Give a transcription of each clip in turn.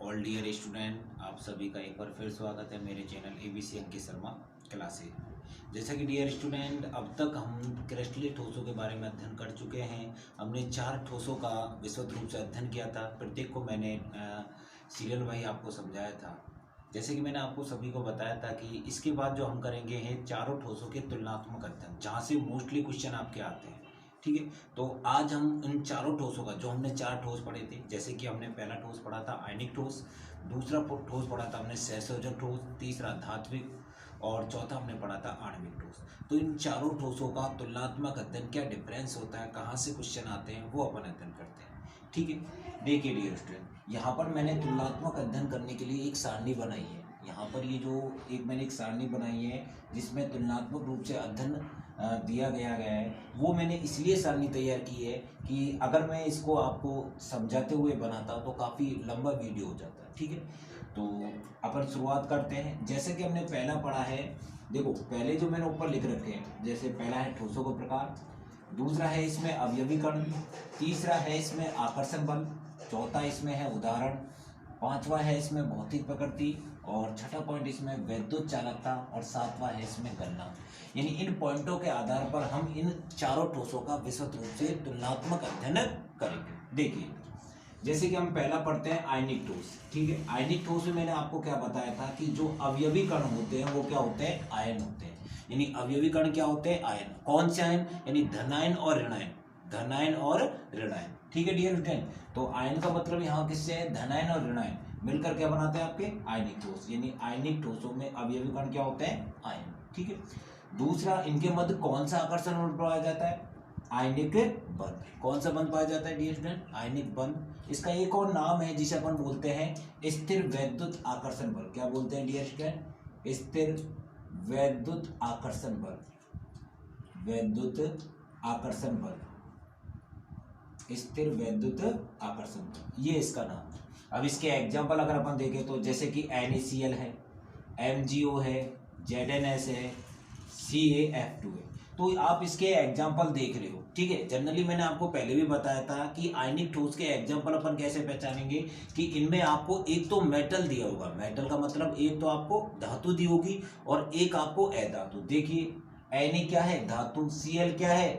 All dear student, आप सभी का एक बार फिर स्वागत है मेरे channel ABC Ankit Sharma classes. जैसा कि डियर स्टूडेंट, अब तक हम क्रिस्टलीय ठोसों के बारे में अध्ययन कर चुके हैं। हमने 4 ठोसों का विस्तृत रूप से अध्ययन किया था। प्रत्येक को मैंने सीरियल वाइज आपको समझाया था। जैसे कि मैंने आपको सभी को बताया था कि इसके बाद जो हम करेंगे हैं चारों ठोसों के तुलनात्मक अध्ययन, जहाँ से मोस्टली क्वेश्चन आपके आते हैं। ठीक है, तो आज हम इन चारों ठोसों का, जो हमने 4 ठोस पढ़े थे, जैसे कि हमने पहला ठोस पढ़ा था आयनिक ठोस, दूसरा ठोस पढ़ा था हमने सहसंयोजक ठोस, तीसरा धात्विक और चौथा हमने पढ़ा था आणविक ठोस। तो इन चारों ठोसों का तुलनात्मक अध्ययन, क्या डिफरेंस होता है, कहाँ से क्वेश्चन आते हैं, वो अपन अध्ययन करते हैं। ठीक है, देखिए डियर स्टूडेंट, यहाँ पर मैंने तुलनात्मक अध्ययन करने के लिए एक सारणी बनाई है। यहाँ पर ये जो मैंने एक सारणी बनाई है जिसमें तुलनात्मक रूप से अध्ययन दिया गया है, वो मैंने इसलिए सारणी तैयार की है कि अगर मैं इसको आपको समझाते हुए बनाता तो काफ़ी लंबा वीडियो हो जाता है। ठीक है, तो अपन शुरुआत करते हैं। जैसे कि हमने पहला पढ़ा है, देखो पहले जो मैंने ऊपर लिख रखे हैं, जैसे पहला है ठोसों का प्रकार, दूसरा है इसमें अवयवीकरण, तीसरा है इसमें आकर्षण बल, चौथा इसमें है उदाहरण, पांचवा है इसमें भौतिक प्रकृति और छठा पॉइंट इसमें वैद्युत चालकता और सातवां है इसमें गणना। यानी इन पॉइंटों के आधार पर हम इन चारों ठोसों का विस्तृत रूप से तुलनात्मक अध्ययन करेंगे। देखिए, जैसे कि हम पहला पढ़ते हैं आयनिक ठोस। ठीक है, आयनिक ठोस में मैंने आपको क्या बताया था कि जो अवयवी कण होते हैं वो क्या होते हैं, आयन होते हैं। यानी अवयवी कण क्या होते हैं, आयन। कौन से आयन, यानी धनायन और ऋणायन, धनायन और ऋणायन। ठीक है डियर स्टूडेंट, तो आयन का मतलब यहाँ किससे है, धनायन और ऋणायन मिलकर क्या बनाते हैं आपके आयनिक ठोस। यानी आयनिक ठोसों में अवयवी कण क्या होते हैं, आयन। ठीक है, दूसरा, इनके मध्य कौन सा आकर्षण बल पाया जाता है, आयनिक बंध। कौन सा बंध पाया जाता है डियर स्टूडेंट, आयनिक बंध। इसका एक और नाम है जिसे अपन बोलते हैं स्थिर वैद्युत आकर्षण बल। क्या बोलते हैं डियर स्टूडेंट, स्थिर वैद्युत आकर्षण बल, वैद्युत आकर्षण बल, स्थिर वैद्युत आकर्षण बल, ये इसका नाम है। अब इसके एग्जाम्पल अगर अपन देखें तो जैसे कि NaCl है, MgO है, ZnS है, CaF2 है। तो आप इसके एग्जाम्पल देख रहे हो। ठीक है, जनरली मैंने आपको पहले भी बताया था कि आयनिक ठोस के एग्जाम्पल अपन कैसे पहचानेंगे कि इनमें आपको एक तो मेटल दिया होगा, मेटल का मतलब एक तो आपको धातु दी होगी और एक आपको अधातु। देखिए, Na क्या है, धातु, Cl क्या है,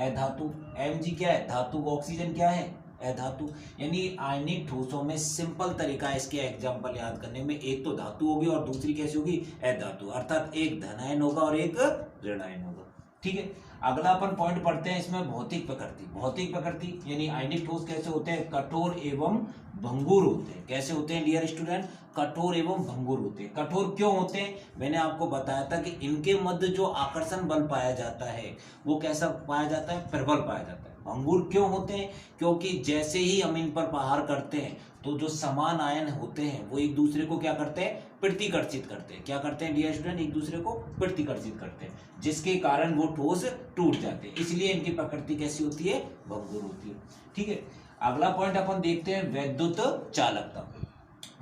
अधातु, Mg क्या है, धातु, ऑक्सीजन क्या है, अधातु। यानी आयनिक ठोसों में सिंपल तरीका है इसके एग्जाम्पल याद करने में, एक तो धातु होगी और दूसरी कैसी होगी, अधातु, अर्थात एक धनायन होगा और एक ऋणायन होगा। ठीक है, अगला अपन पॉइंट पढ़ते हैं इसमें भौतिक प्रकृति। भौतिक प्रकृति यानी आयनिक ठोस कैसे होते हैं, कठोर एवं भंगुर होते हैं। कैसे होते हैं डियर स्टूडेंट, कठोर एवं भंगुर होते हैं। कठोर क्यों होते हैं, मैंने आपको बताया था कि इनके मध्य जो आकर्षण बल पाया जाता है वो कैसा पाया जाता है, प्रबल पाया जाता है। भंगुर क्यों होते हैं, क्योंकि जैसे ही हम इन पर प्रहार करते हैं तो जो समान आयन होते हैं वो एक दूसरे को क्या करते हैं, प्रतिकर्षित करते हैं। क्या करते हैं डियर स्टूडेंट, एक दूसरे को प्रतिकर्षित करते हैं, जिसके कारण वो ठोस टूट जाते हैं। इसलिए इनकी प्रकृति कैसी होती है, भंगुर होती है। ठीक है, अगला पॉइंट अपन देखते हैं वैद्युत चालकता।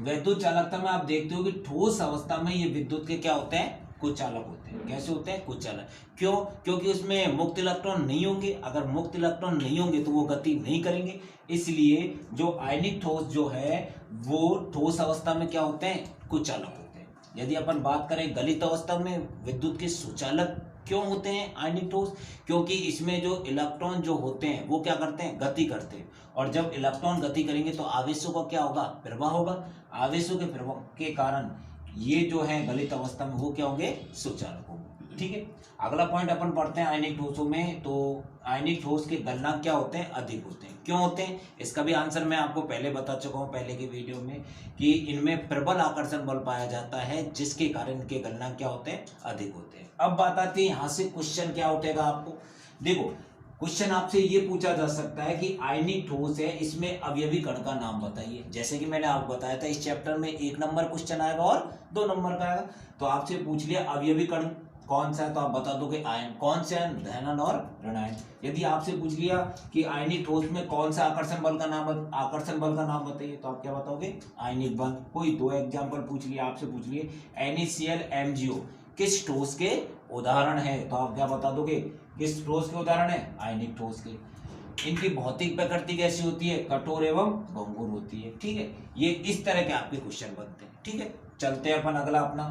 वैद्युत चालकता में आप देखते हो कि ठोस अवस्था में ये विद्युत के क्या होते हैं, कुछ चालक होते हैं। कैसे होते हैं, कुछ चालक। क्यों, क्योंकि उसमें मुक्त इलेक्ट्रॉन नहीं होंगे। अगर मुक्त इलेक्ट्रॉन नहीं होंगे तो वो गति नहीं करेंगे। इसलिए जो आयनिक ठोस जो है वो ठोस अवस्था में क्या होते हैं, कुछ चालक होते हैं। यदि अपन बात करें गलित अवस्था में विद्युत के सुचालक क्यों होते हैं आयनिक ठोस, क्योंकि इसमें जो इलेक्ट्रॉन जो होते हैं वो क्या करते हैं, गति करते हैं। और जब इलेक्ट्रॉन गति करेंगे तो आवेशों का क्या होगा, प्रवाह होगा। आवेशों के प्रवाह के कारण ये जो है गलित अवस्था में वो क्या होंगे, सुचालक होंगे। ठीक है, अगला पॉइंट अपन पढ़ते हैं आयनिक ठोसों में। तो आयनिक ठोस के गलनांक क्या होते हैं, अधिक होते हैं। क्यों होते हैं, इसका भी आंसर मैं आपको पहले बता चुका हूं पहले की वीडियो में कि इनमें प्रबल आकर्षण बल पाया जाता है, जिसके कारण इनके गलनांक क्या होते हैं, अधिक होते हैं। अब बात आती है यहां से क्वेश्चन क्या उठेगा आपको। देखो, क्वेश्चन आपसे ये पूछा जा सकता है कि आयनिक ठोस है, इसमें अवयवी कण का नाम बताइए। जैसे कि मैंने आपको बताया था इस चैप्टर में 1 नंबर क्वेश्चन आएगा और 2 नंबर का आएगा। तो आपसे पूछ लिया अवयवी कण कौन सा है तो आप बता दोगे आयन। कौन से आयन, धनायन और ऋणायन। यदि आपसे पूछ लिया कि आयनिक ठोस में कौन सा आकर्षण बल का नाम बताइए तो आप क्या बताओगे, आयनिक बल। कोई 2 एग्जाम्पल पूछ लिया, आपसे पूछ लिए NaCl MgO किस ठोस के उदाहरण है तो आप क्या बता दोगे, किस ठोस के उदाहरण है, आयनिक ठोस के। इनकी भौतिक प्रकृति कैसी होती है, कठोर एवं भंगुर होती है। ठीक है, ये इस तरह के आपके क्वेश्चन बनते हैं। ठीक है, चलते हैं अपन अगला अपना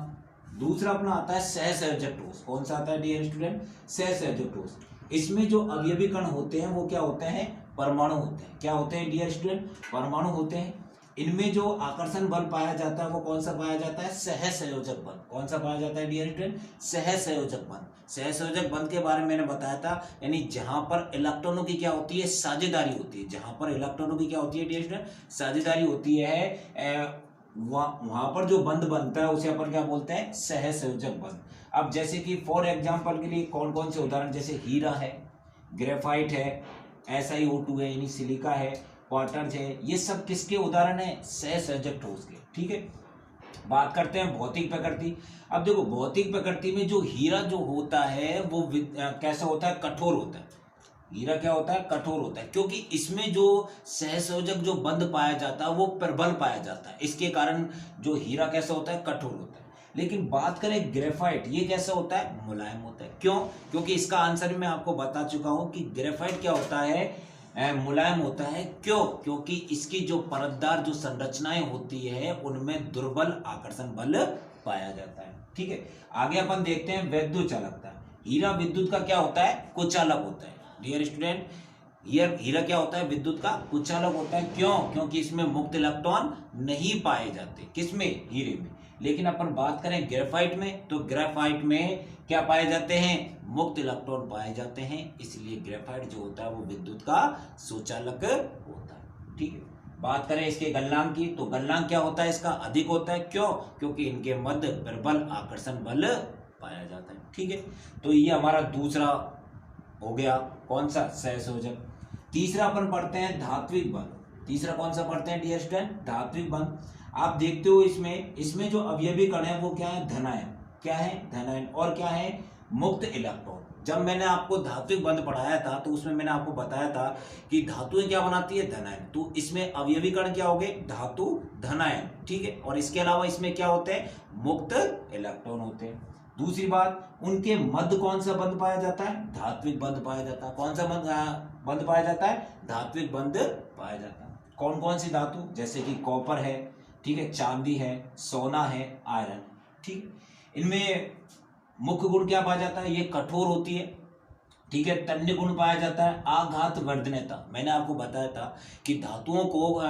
दूसरा अपना आता है सहसंयोजक ठोस। कौन सा आता है डियर स्टूडेंट, सहसंयोजक ठोस। इसमें जो अवयवी कण होते हैं वो क्या होते हैं, परमाणु होते हैं। क्या होते हैं डियर स्टूडेंट, परमाणु होते हैं। इनमें जो आकर्षण बल पाया जाता है वो कौन सा पाया जाता है, सहसंयोजक बल। कौन सा पाया जाता है डियर स्टूडेंट, सहसंयोजक बल। सहसंयोजक बल के बारे में मैंने बताया था, यानी जहां पर इलेक्ट्रॉनों की क्या होती है, साझेदारी होती है। जहां पर इलेक्ट्रॉनों की क्या होती है डियर स्टूडेंट, साझेदारी होती है, वहां पर जो बंध बनता है उसे अपन क्या बोलते हैं, सहसंयोजक बंध। अब जैसे कि फॉर एग्जांपल के लिए कौन कौन से उदाहरण, जैसे हीरा है, ग्रेफाइट है, SiO2 है यानी सिलिका है, क्वार्टज है, ये सब किसके उदाहरण है, सहसंयोजक ठोस के। ठीक है, बात करते हैं भौतिक प्रकृति। अब देखो भौतिक प्रकृति में जो हीरा जो होता है वो कैसा होता है, कठोर होता है। हीरा क्या होता है, कठोर होता है, क्योंकि इसमें जो सहसंयोजक जो बंध पाया जाता है वो प्रबल पाया जाता है। इसके कारण जो हीरा कैसा होता है, कठोर होता है। लेकिन बात करें ग्रेफाइट, ये कैसा होता है, मुलायम होता है। क्यों, क्योंकि इसका आंसर मैं आपको बता चुका हूं कि ग्रेफाइट क्या होता है, मुलायम होता है। क्यों, क्योंकि इसकी जो परतदार जो संरचनाएं होती है उनमें दुर्बल आकर्षण बल पाया जाता है। ठीक है, आगे अपन देखते हैं वैद्युत चालकता। हीरा विद्युत का क्या होता है, कुचालक होता है डियर स्टूडेंट। हीरा क्या होता है, विद्युत का कुचालक होता है। क्यों, क्योंकि इसमें मुक्त इलेक्ट्रॉन नहीं पाए जाते, किसमें, हीरे में। लेकिन अपन बात करें ग्रेफाइट में, तो ग्रेफाइट में क्या पाए जाते हैं, मुक्त इलेक्ट्रॉन पाए जाते हैं, इसलिए ग्रेफाइट जो होता है वो विद्युत का सुचालक होता है। ठीक है, बात करें इसके गलनांक की, तो गलनांक क्या होता है इसका, अधिक होता है। क्यों, क्योंकि इनके मध्य प्रबल आकर्षण बल पाया जाता है। ठीक है, तो ये हमारा दूसरा हो गया, कौन सा, सहसंयोजक। तीसरा अपन पढ़ते हैं धात्विक बंध। तीसरा कौन सा पढ़ते हैं डियर स्टूडेंट, धात्विक बंध। आप देखते हो इसमें जो अवयवी कण है वो क्या है, धनायन। क्या है, धनायन। और क्या है, मुक्त इलेक्ट्रॉन। जब मैंने आपको धात्विक बंध पढ़ाया था तो उसमें मैंने आपको बताया था कि धातुएं क्या बनाती है, धनायन। तो इसमें अवयवी कण क्या हो गए, धातु धनायन। ठीक है, और इसके अलावा इसमें क्या होते हैं, मुक्त इलेक्ट्रॉन होते हैं। दूसरी बात, उनके मध्य कौन सा बंध पाया जाता है, धात्विक बंध पाया जाता है। कौन सा बंध पाया जाता है, धात्विक बंध पाया जाता है। कौन कौन सी धातु, जैसे कि कॉपर है, ठीक है, चांदी है, सोना है, आयरन। ठीक, इनमें मुख्य गुण क्या पाया जाता है, ये कठोर होती है। ठीक है, तन्य गुण पाया जाता है, आघात वर्धनता। मैंने आपको बताया था कि धातुओं को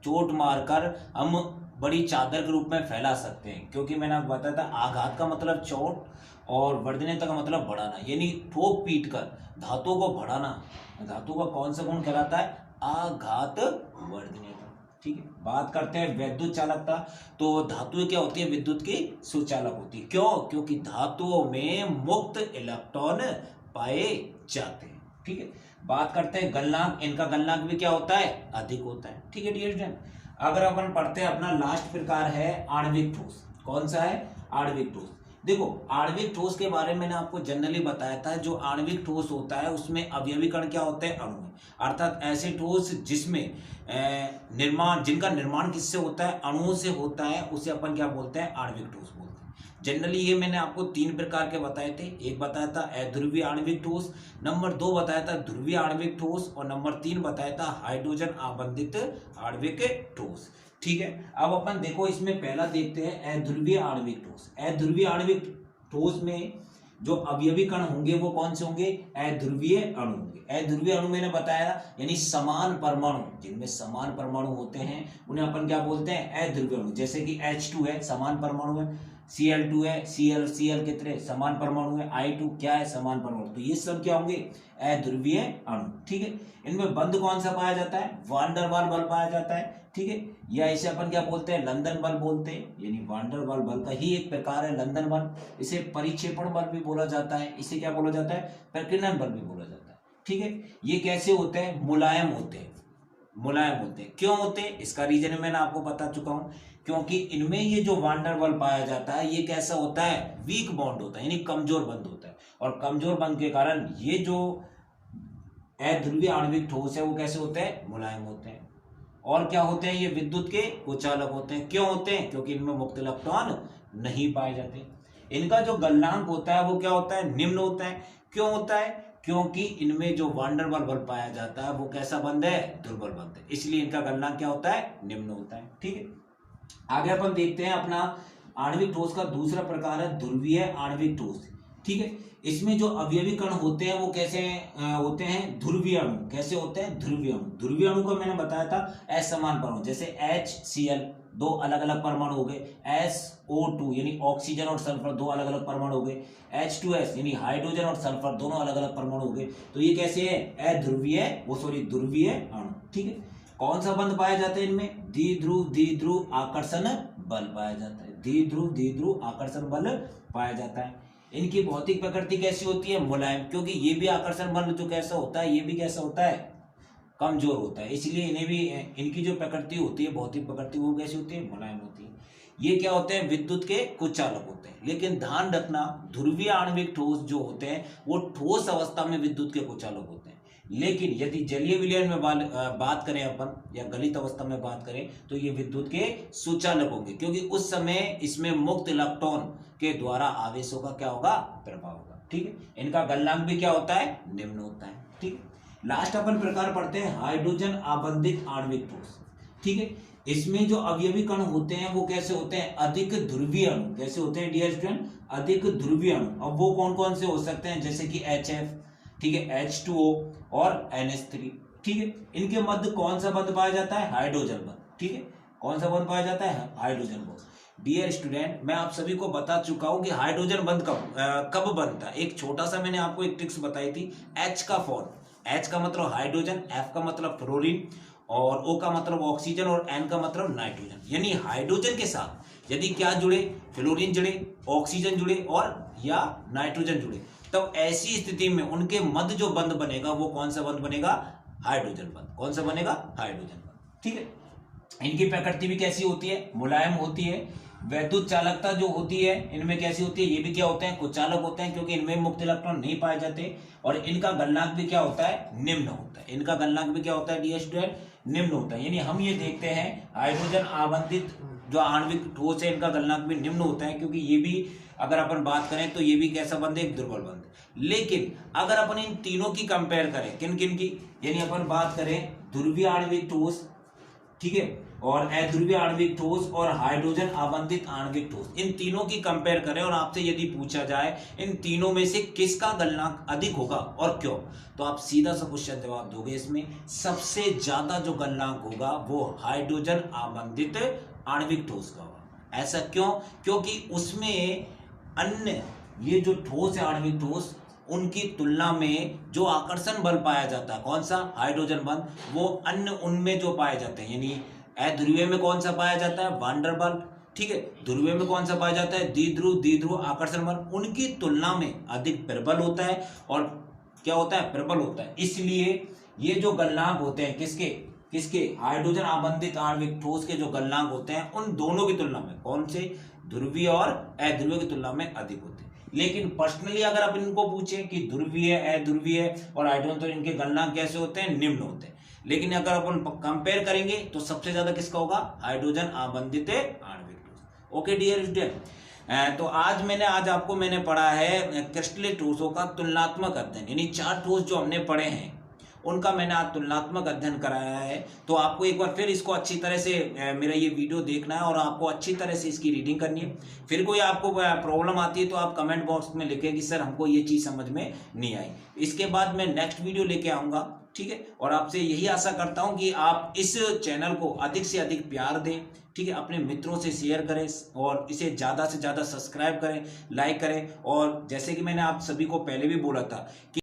चोट मारकर हम बड़ी चादर के रूप में फैला सकते हैं, क्योंकि मैंने आपको बताया था आघात का मतलब चोट और वर्धनता का मतलब बढ़ाना, यानी ठोक पीट कर धातुओं को बढ़ाना। धातु का कौन सा गुण कहलाता है, आघात वर्धनता। ठीक है, बात करते हैं वैद्युत चालकता। तो धातुएं क्या होती है, विद्युत की सुचालक होती है। क्यों, क्योंकि धातुओं में मुक्त इलेक्ट्रॉन पाए जाते हैं। ठीक है, बात करते हैं गलनांक। इनका गलनांक भी क्या होता है, अधिक होता है। ठीक है डियर स्टूडेंट, अगर अपन पढ़ते हैं अपना लास्ट प्रकार है आणविक ठोस। कौन सा है, आणविक ठोस। देखो आणविक ठोस के बारे में मैंने आपको जनरली बताया था, जो आणविक ठोस होता है उसमें अवयवी कण क्या होते हैं, अणु। अर्थात ऐसे ठोस जिसमें जिनका निर्माण किससे होता है, अणुओं से होता है, उसे अपन क्या बोलते हैं, आणविक ठोस बोलते हैं। जनरली ये मैंने आपको 3 प्रकार के बताए थे। एक बताया था अध्रुवीय आणविक ठोस, नंबर 2 बताया था ध्रुवीय आणविक ठोस, और नंबर 3 बताया था हाइड्रोजन आबंधित आणविक ठोस। ठीक है, अब अपन देखो इसमें पहला देखते हैं अध्रुवीय आणविक ठोस। अध्रुवीय आणविक ठोस में जो अवयवी कण होंगे वो कौन से होंगे, अध्रुवीय अणु होंगे। अध्रुवीय अणु मैंने बताया, यानी समान परमाणु, जिनमें समान परमाणु होते हैं उन्हें अपन क्या बोलते हैं, अध्रुवीय अणु। जैसे कि H2 है, समान परमाणु है, Cl2 है, Cl कितने समान परमाणु है, I2 क्या है, समान परमाणु। तो ये सब क्या होंगे, अध्रुवीय अणु। ठीक है, इनमें बंध कौन सा पाया जाता है, वान डर वाल बल पाया जाता है। ठीक है, या इसे अपन क्या बोलते हैं, लंदन बल बोलते हैं, यानी वान डर वाल बल का ही एक प्रकार है लंदन बल। इसे परिक्षेपण बल भी बोला जाता है, इसे क्या बोला जाता है, प्रकीर्णन बल भी बोला जाता है। ठीक है, ये कैसे होते हैं, मुलायम होते हैं। मुलायम होते हैं, क्यों होते हैं, इसका रीजन मैंने आपको बता चुका हूं। क्योंकि इनमें ये जो वान डर वाल पाया जाता है ये कैसा होता है, वीक बॉन्ड होता है, यानी कमजोर बंध होता है। और कमजोर बंध के कारण ये जो अध्रुवीय आणविक ठोस है वो कैसे होते हैं, मुलायम होते हैं। और क्या होते हैं, ये विद्युत के कुचालक होते हैं। क्यों होते हैं, क्योंकि इनमें मुक्त इलेक्ट्रॉन नहीं पाए जाते। इनका जो गलनांक होता है वो क्या होता है, निम्न होता है। क्यों होता है, क्योंकि इनमें जो वांडरवाल बल पाया जाता है वो कैसा बंध है, दुर्बल बंध है, इसलिए इनका गलनांक क्या होता है, निम्न होता है। ठीक है, आगे अपन देखते हैं अपना आणविक ठोस का दूसरा प्रकार है ध्रुवीय आणविक ठोस। ठीक है, इसमें जो अवयवी कण होते हैं वो कैसे होते हैं, ध्रुवीय अणु। कैसे होते हैं, ध्रुवीय अणु। ध्रुवीय अणु को मैंने बताया था असमान परमाणु, जैसे HCl दो अलग अलग परमाणु हो गए, SO2 यानी ऑक्सीजन और सल्फर दो अलग अलग परमाणु हो गए, H2S यानी हाइड्रोजन और सल्फर दोनों अलग अलग परमाणु हो गए। तो ये कैसे है, अध्रुवीय ध्रुवीय अणु। ठीक है, कौन सा बंध पाया जाता है इनमें, द्विध्रुव आकर्षण बल पाया जाता है, द्विध्रुव आकर्षण बल पाया जाता है। इनकी भौतिक प्रकृति कैसी होती है, मुलायम, क्योंकि ये भी आकर्षण बल जो कैसा होता है, ये भी कैसा होता है, कमजोर होता है, इसलिए इन्हें भी इनकी जो प्रकृति होती है, भौतिक प्रकृति, वो कैसी होती है, मुलायम होती है। ये क्या होते हैं, विद्युत के कुचालक होते हैं। लेकिन ध्यान रखना, ध्रुवीय आणविक ठोस जो होते हैं वो ठोस अवस्था में विद्युत के कुचालक होते हैं, लेकिन यदि जलीय विलयन में बात करें अपन, या गलित अवस्था में बात करें, तो ये विद्युत के सुचालक होंगे, क्योंकि उस समय इसमें मुक्त इलेक्ट्रॉन के द्वारा आवेशों का क्या होगा, प्रभाव होगा। ठीक है, इनका गलनांक भी क्या होता है, निम्न होता है। ठीक है, लास्ट अपन प्रकार पढ़ते हैं हाइड्रोजन आबंधित आणविक ठोस। ठीक है, इसमें जो अवयवी कण होते हैं वो कैसे होते हैं, अधिक ध्रुवीय अणु। कैसे होते हैं डियर स्टूडेंट, अधिक ध्रुवीय अणु। अब वो कौन कौन से हो सकते हैं, जैसे कि HF, ठीक है, H2O और NH3। ठीक है, इनके मध्य कौन सा बंध पाया जाता है, हाइड्रोजन बंध। ठीक है, कौन सा बंध पाया जाता है, हाइड्रोजन बंध। डियर स्टूडेंट, मैं आप सभी को बता चुका हूं कि हाइड्रोजन बंध कब बनता है। एक छोटा सा मैंने आपको एक ट्रिक्स बताई थी, H का फॉर्म, H का मतलब हाइड्रोजन, F का मतलब फ्लोरीन, और O का मतलब ऑक्सीजन, और N का मतलब नाइट्रोजन। यानी हाइड्रोजन के साथ यदि क्या जुड़े, फ्लोरीन जुड़े, ऑक्सीजन जुड़े और या नाइट्रोजन जुड़े, तब ऐसी स्थिति में उनके मध्य जो बंध बनेगा वो कौन सा बंध बनेगा, हाइड्रोजन बंध। कौन सा बनेगा, हाइड्रोजन बंध। ठीक है, इनकी प्रकृति भी कैसी होती है, मुलायम होती है। वैद्युत चालकता जो होती है इनमें कैसी होती है, ये भी क्या होते हैं, कुचालक होते हैं, क्योंकि इनमें मुक्त इलेक्ट्रॉन नहीं पाए जाते। और इनका गलनांक भी क्या होता है, निम्न होता है। इनका गलनांक भी क्या होता है डियर स्टूडेंट, निम्न होता है। यानी हम ये देखते हैं हाइड्रोजन आबंधित जो आणविक ठोस है, इनका गलनांक भी निम्न होता है, क्योंकि ये भी अगर अपन बात करें तो ये भी कैसा बंध है, एक दुर्बल बंध। लेकिन अगर अपन इन तीनों की कंपेयर करें, किन किन की, यानी अपन बात करें ध्रुवीय आणविक ठोस, ठीक है, और अध्रुवीय आणविक ठोस और हाइड्रोजन आबंधित आणविक ठोस, इन तीनों की कंपेयर करें और आपसे यदि पूछा जाए इन तीनों में से किसका गलनांक अधिक होगा और क्यों, तो आप सीधा सा क्वेश्चन जवाब दोगे, इसमें सबसे ज्यादा जो गलनांक होगा वो हाइड्रोजन आबंधित आणविक ठोस का होगा। ऐसा क्यों, क्योंकि उसमें अन्य ये जो ठोस है आणविक ठोस, उनकी तुलना में जो आकर्षण बल पाया जाता है, कौन सा, हाइड्रोजन बल, वो अन्य उनमें जो पाए जाते हैं, यानी अध्रुवीय में कौन सा पाया जाता है, वांडर बल। ठीक है, ध्रुवीय में कौन सा पाया जाता है, द्विध्रुव आकर्षण बल, उनकी तुलना में अधिक प्रबल होता है। और क्या होता है, प्रबल होता है। इसलिए ये जो गलनांक होते हैं किसके हाइड्रोजन आबंधित आणविक ठोस के जो गलनांक होते हैं उन दोनों की तुलना में, कौन से, ध्रुवीय और अध्रुवीय की तुलना में अधिक होते हैं। लेकिन पर्सनली अगर आप इनको पूछें कि ध्रुवीय, अध्रुवीय और हाइड्रोजन, तो इनके गलनांक कैसे होते हैं, निम्न होते हैं। लेकिन अगर अपन कंपेयर करेंगे तो सबसे ज्यादा किसका होगा, हाइड्रोजन आबंधित आणविक ठोस। ओके डियर स्टूडेंट, तो आज आपको मैंने पढ़ा है क्रिस्टलीय ठोसों का तुलनात्मक अध्ययन, यानी 4 ठोस जो हमने पढ़े हैं उनका मैंने आज तुलनात्मक अध्ययन कराया है। तो आपको एक बार फिर इसको अच्छी तरह से मेरा ये वीडियो देखना है और आपको अच्छी तरह से इसकी रीडिंग करनी है। फिर कोई आपको प्रॉब्लम आती है तो आप कमेंट बॉक्स में लिखें कि सर हमको ये चीज़ समझ में नहीं आई। इसके बाद मैं नेक्स्ट वीडियो लेके आऊँगा, ठीक है। और आपसे यही आशा करता हूँ कि आप इस चैनल को अधिक से अधिक प्यार दें, ठीक है, अपने मित्रों से शेयर करें और इसे ज़्यादा से ज़्यादा सब्सक्राइब करें, लाइक करें। और जैसे कि मैंने आप सभी को पहले भी बोला था कि